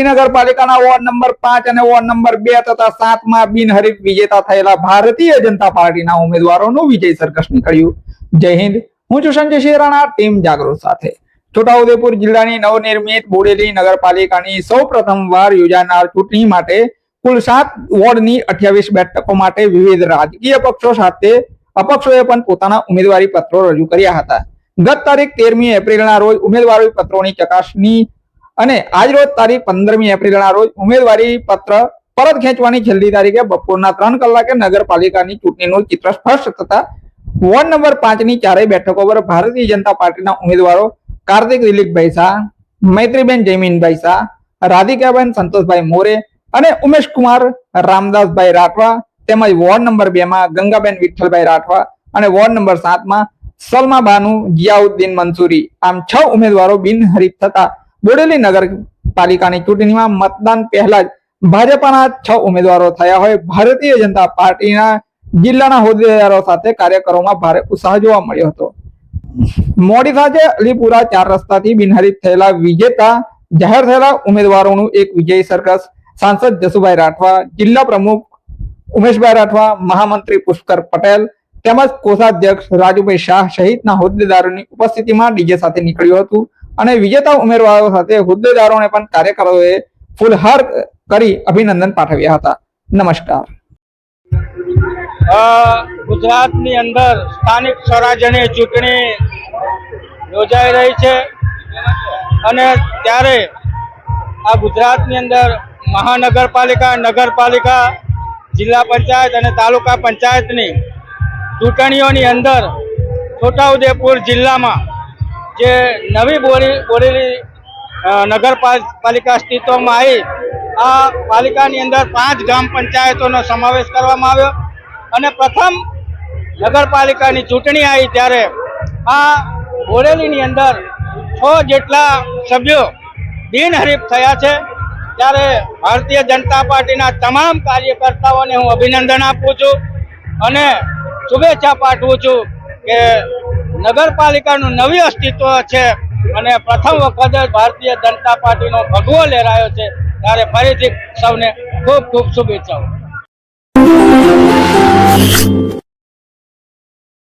બોડેલી નગરપાલિકાના ward number 5 અને ward number 2 તથા 7 માં બિનહરીફ વિજેતા થયેલા ભારતીય જનતા પાર્ટીના ઉમેદવારોનું વિજય સરઘસ નીકળ્યું। જય હિન્દ, હું છું સંજય શેરાણા, ટીમ જાગૃત સાથે। છોટાઉદેપુર જિલ્લાની નવનિર્મિત બોડેલી નગરપાલિકાની સૌ પ્રથમવાર યોજાનાર ચૂંટણી માટે કુલ 7 વોર્ડની 28 બેઠકો માટે વિવિધ રાજકીય પક્ષો સાથે અપક્ષોએ પણ પોતાના ઉમેદવારી પત્રો રજૂ કર્યા હતા। ગત તારીખ 13મી એપ્રિલના રોજ ઉમેદવારી પત્રોની ચકાસણી અને આજ રોજ તારીખ 15મી એપ્રિલના રોજ ઉમેદવારી પત્ર પરત ખેંચવાની છેલ્લી તારીખે બપોરના 3 કલાકે નગરપાલિકાની ચૂંટણીનું ચિત્ર સ્પષ્ટ થતા વોર્ડ નંબર 5 ની ચારેય બેઠકો પર ભારતીય જનતા પાર્ટીના ઉમેદવારો કાર્તિક દિલીપભાઈ શાહ, મૈત્રીબેન જયમીનભાઈ શાહ, રાધિકાબેન સંતોષભાઈ મોરે અને ઉમેશકુમાર રામદાસભાઈ રાઠવા તેમજ વોર્ડ નંબર 2 માં ગંગાબેન વિઠ્ઠલભાઈ રાઠવા અને વોર્ડ નંબર 7 માં સલમા બાનુ જિયાઉદ્દીન મંસૂરી આમ 6 ઉમેદવારો બિનહરીફ થતા બોડેલી નગરપાલિકાની ચૂંટણીમાં મતદાન પહેલા જ ભાજપાના 6 ઉમેદવારો થયા હોય ભારતીય જનતા પાર્ટીના જિલ્લાના હોદ્દેદારો સાથે કાર્યકરોમાં ભારે ઉત્સાહ જોવા મળ્યો હતો। મોડી સાંજે અલીપુરા 4 રસ્તાથી બિનહરીફ થયેલા વિજેતા જાહેર થયેલા ઉમેદવારોનું એક વિજય સરઘસ સાંસદ જસુભાઈ રાઠવા, જિલ્લા પ્રમુખ ઉમેશભાઈ રાઠવા, મહામંત્રી પુષ્કર પટેલ તેમજ કોષાધ્યક્ષ રાજુભાઈ શાહ સહિતના હોદ્દેદારોની ઉપસ્થિતિમાં ડીજે સાથે નીકળ્યું હતું અને વિજેતા ઉમેદવારો સાથે હોદ્દેદારોને પણ કાર્યકરોએ ફૂલહાર કરી અભિનંદન પાઠવ્યા હતા। નમસ્કાર। ગુજરાતની અંદર સ્થાનિક સ્વરાજ્યની ચૂંટણી યોજાઈ રહી છે અને ત્યારે આ ગુજરાતની અંદર મહાનગરપાલિકા, નગરપાલિકા, જિલ્લા પંચાયત અને તાલુકા પંચાયતની ચૂંટણીઓની અંદર છોટાઉદેપુર જિલ્લામાં જે નવી બોડેલી નગરપાલિકા અસ્તિત્વમાં આવી, આ પાલિકાની અંદર 5 ગ્રામ પંચાયતોનો સમાવેશ કરવામાં આવ્યો અને પ્રથમ નગરપાલિકાની ચૂંટણી આવી ત્યારે આ બોડેલીની અંદર 6 જેટલા સભ્યો બિનહરીફ થયા છે। ત્યારે ભારતીય જનતા પાર્ટીના તમામ કાર્યકર્તાઓને હું અભિનંદન આપું છું અને શુભેચ્છા પાઠવું છું કે નગરપાલિકાનું નવી અસ્તિત્વ છે અને પ્રથમ વખત જ ભારતીય જનતા પાર્ટીનો ભગવો લહેરાયો છે। ત્યારે ફરીથી સૌને ખૂબ ખૂબ શુભેચ્છાઓ।